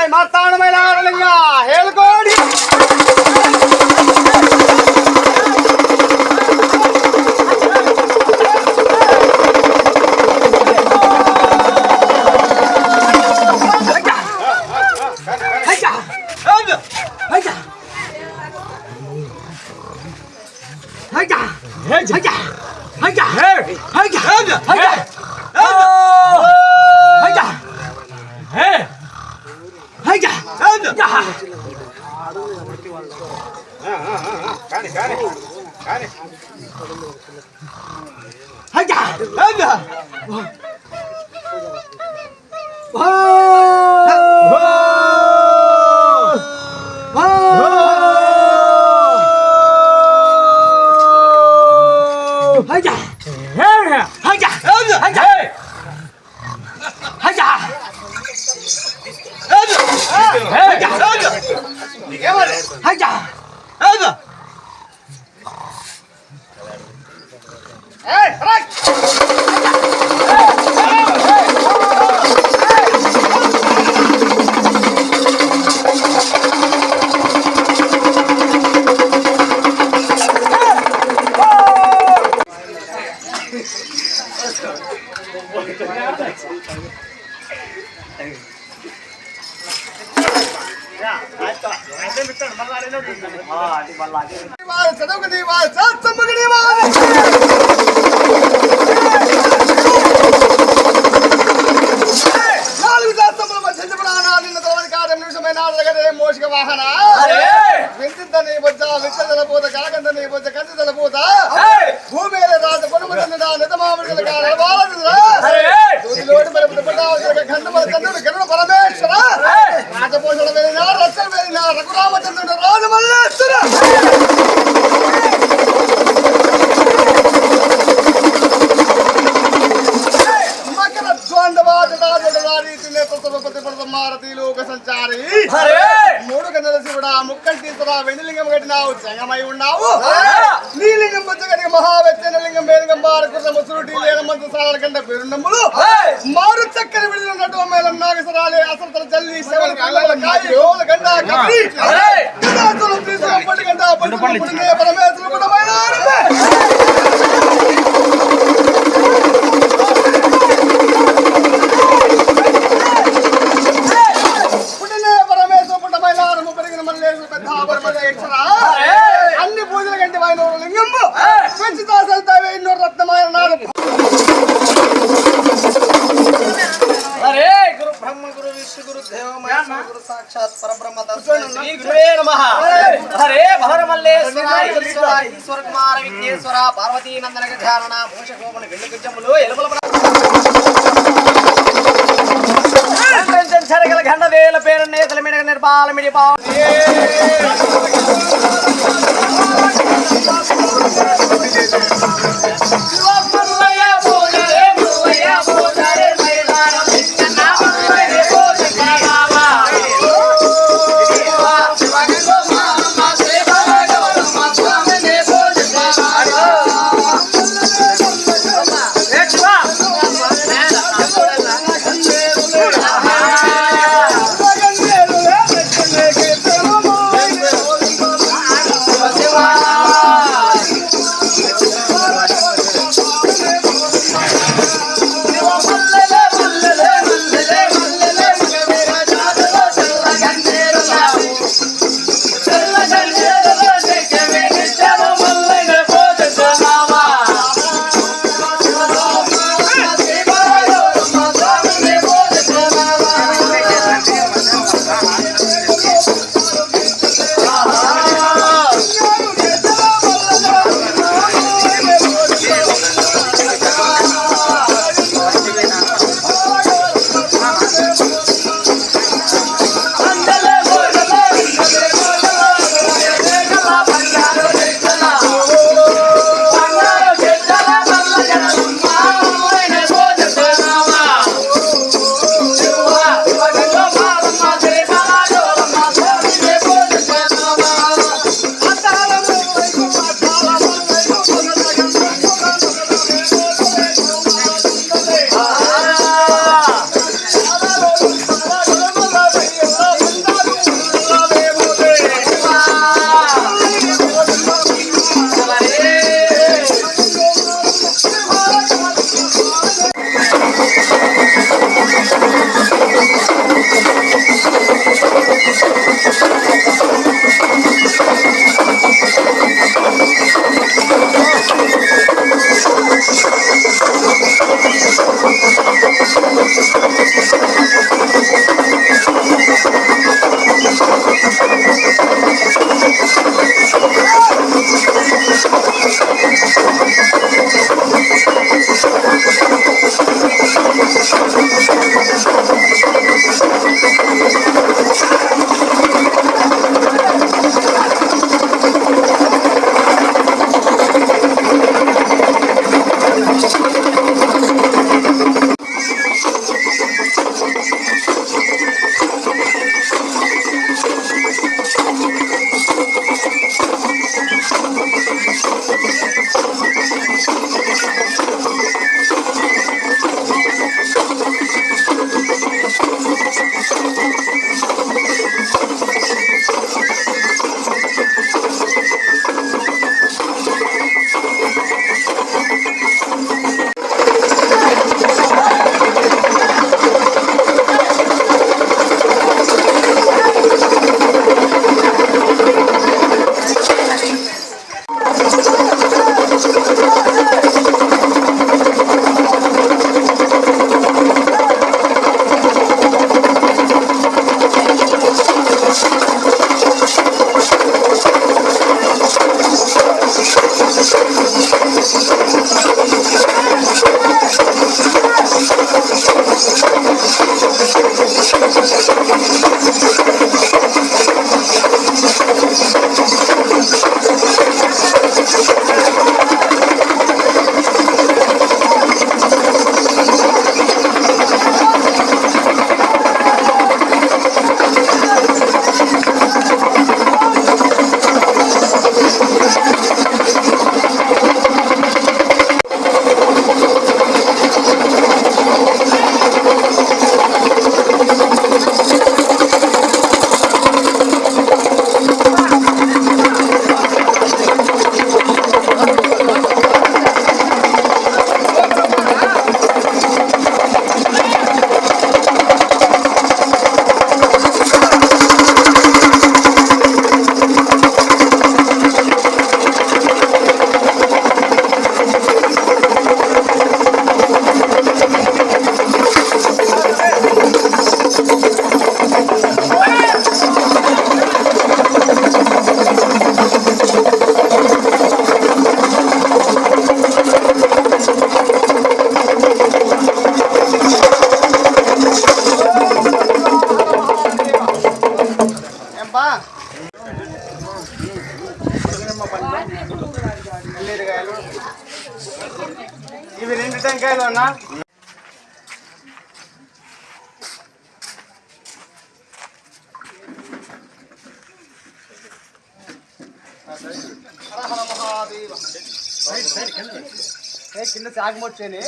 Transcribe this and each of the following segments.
ಮಾತಾಡಮೇಲೆ ಆಡಲಿಂಗ ಹೇಳ್ಕೊಡಿ మోషక వాహన వింతని బొజ్జ విత్తల పూత కాకందని బొజ్జ కందల పూత భూమి రాజ పొనుమతంద నితమామృతల కాల బాలదురా దూదిలోడి పరపత పటావక ఖండమల కన్నుడు కరుణ పరమేశ్వర రాజపోషణ వేలిన రక్షణ వేలిన రఘురామచంద్రుడు రాజమల్లేశ్వర మకర ద్వంద్వాద దాదడారి తినేతపతి పరమారతి లోక సంచారి మూడు కన్నల శివుడా ముక్కంటీసురా వెండిలింగం కట్టినావు జంగమై ఉన్నావు నీలింగం బుద్ధగడికి మహావెచ్చన లింగం వేలింగం బారకృష్ణ ముసురుటి లేనమంత సాల కంట పేరున్నములు మారు చక్కని విడుదలన్నట్టు మేళం నాగసరాలే అసలు జల్లి శవల కళ్ళల కాయి యోల గంట కప్పి వినాశనం తీసుకొని పడి గంట పడుకునే పరమేశ్వరుడు పుట్టమైన అన్ని పూజల కంటే వాయిన లింగము పెంచుతాసల్తావే ఎన్నో రత్నమైన నాడు హరే గురు బ్రహ్మ గురు విష్ణు గురు దేవ మహేశ్వర గురు సాక్షాత్ పరబ్రహ్మ శ్రీ గురువే నమః హరే భవరమల్లేశ్వర ఈశ్వర కుమార విఘ్నేశ్వర పార్వతీ నందన ధ్యాన మోష గోపన వెండి కుజములు ఎలుపల సరగల గండ వేల పేరు నేతల మిడగ నిర్బాల మిడిపా శివ ఎన్ని టెంకాయలు అన్నా? కింద సాగమొచ్చేని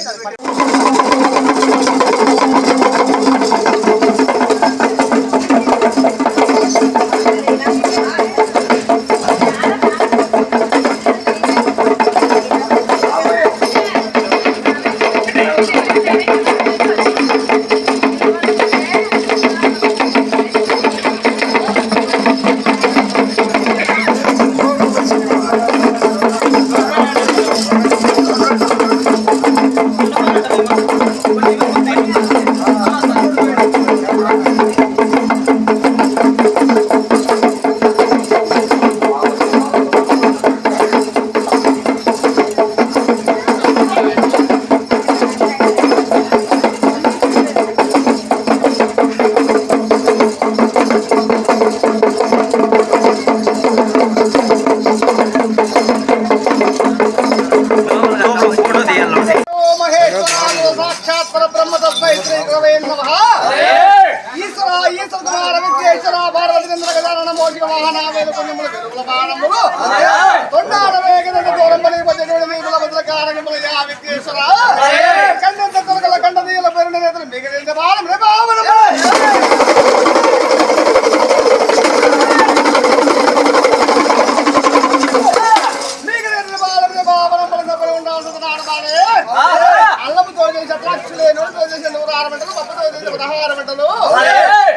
అల్లము తోజేసి అట్రాక్షులేను తోజేసి 106 మంటలు పప్పు తోజేసి 16 మంటలు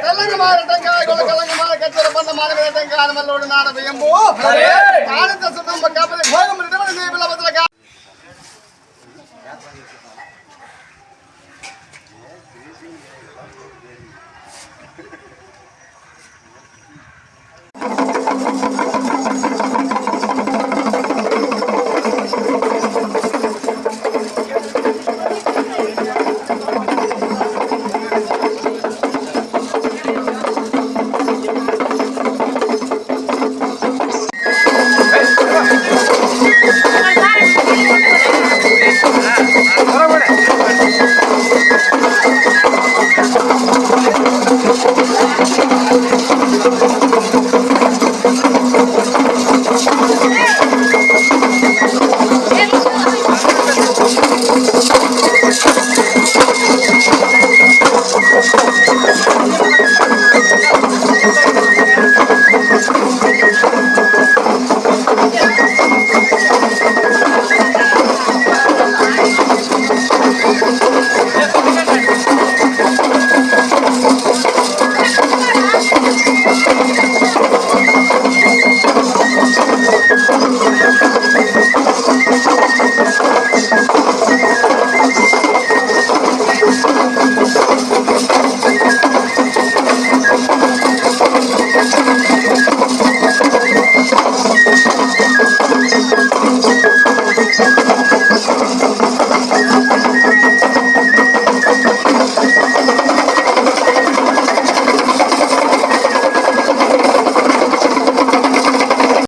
తెల్లంగా మార టెంకాయ గొల్ల కల్లంగా మార కచ్చర పండ మార మీద టెంకాయ మల్లోడు నాడ బియ్యంబు కాణిత సుతంబ కాపలి భోగం నిడమని సేబుల బదులుగా